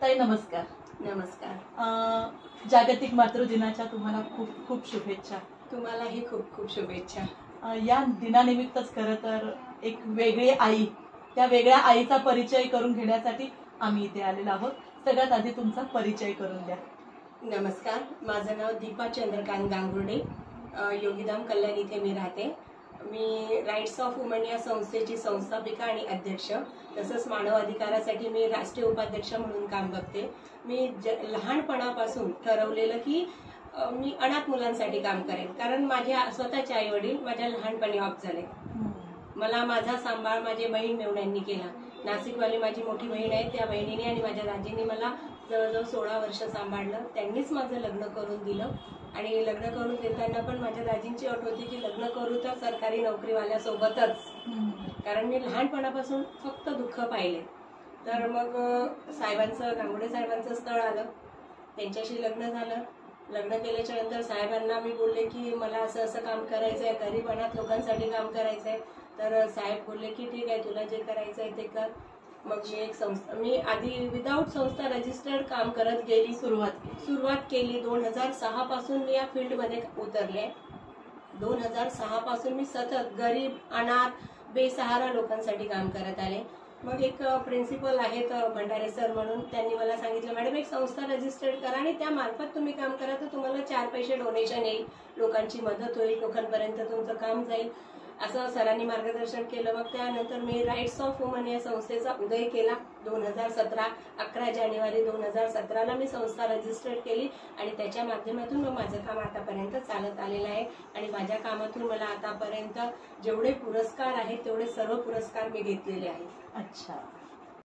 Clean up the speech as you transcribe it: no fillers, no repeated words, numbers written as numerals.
ताई नमस्कार. नमस्कार. जागतिक मातृदिनाच्या तुम्हाला खूप खूप शुभेच्छा. तुम्हालाही खूप खूप शुभेच्छा. या दिनानिमित्तच खरं तर एक वेगळी आई, त्या वेगळ्या आईचा परिचय करून घेण्यासाठी आम्ही इथे आलेलो आहोत. सगळ्यात आधी तुमचा परिचय करून द्या. नमस्कार, माझं नाव दीपा चंद्रकांत गांगुर्डे. योगीधाम कल्याण इथे मी राहते. मी राईट्स ऑफ वुमन या संस्थेची संस्थापिका आणि अध्यक्ष, तसंच मानव अधिकारासाठी मी राष्ट्रीय उपाध्यक्ष म्हणून काम बघते. मी लहानपणापासून ठरवलेलं की मी अनाथ मुलांसाठी काम करेन, कारण माझ्या स्वतःचे आई वडील माझ्या लहानपणी ऑफ झाले. मला माझा सांभाळ माझी बहीण मेवण्यांनी केला. नाशिकवाली माझी मोठी बहीण आहे, त्या बहिणीने आणि माझ्या दाजींनी मला जवळजवळ 16 वर्ष सांभाळलं. त्यांनीच माझं लग्न करून दिलं आणि लग्न करून देताना पण माझ्या दाजींची अट होती की लग्न करू तर सरकारी नोकरीवाल्यासोबतच, कारण मी लहानपणापासून फक्त दुःख पाहिले. तर मग साहेबांचं, गांगुर्डे साहेबांचं स्थळ आलं, त्यांच्याशी लग्न झालं. लग्न केल्याच्या नंतर साहेबांना मी बोलले की मला असं असं काम करायचं आहे, गरीब अनाथ लोकांसाठी काम करायचं आहे. तर साहेब बोलले की ठीक आहे, तुला जे करायचं आहे ते कर. मग मी आधी विदाऊट संस्था रजिस्टर्ड काम करत गेली. सुरुवात केली. 2006 पासून मी या फील्डमध्ये उतरले. 2006 पासून मी सतत गरीब अनाथ बेसहारा लोकांसाठी काम करत आले. मग एक प्रिन्सिपल आहेत भंडारे सर म्हणून, त्यांनी मला सांगितलं मॅडम एक संस्था रजिस्टर्ड करा आणि त्या मार्फत तुम्ही काम करा, तर तुम्हाला 4 पैसे डोनेशन येईल, लोकांची मदत होईल, लोकांपर्यंत तुमचं काम जाईल, असं सरांनी मार्गदर्शन केलं. मग त्यानंतर मी राईट्स ऑफ वुमन या संस्थेचा उदय केला. 2017 11 जानेवारी 2017ला मी संस्था रजिस्टर्ड केली आणि त्याच्या माध्यमातून मग माझं काम आतापर्यंत चालत आलेलं आहे. आणि माझ्या कामातून मला आतापर्यंत जेवढे पुरस्कार आहेत तेवढे सर्व पुरस्कार मी घेतलेले आहेत. अच्छा.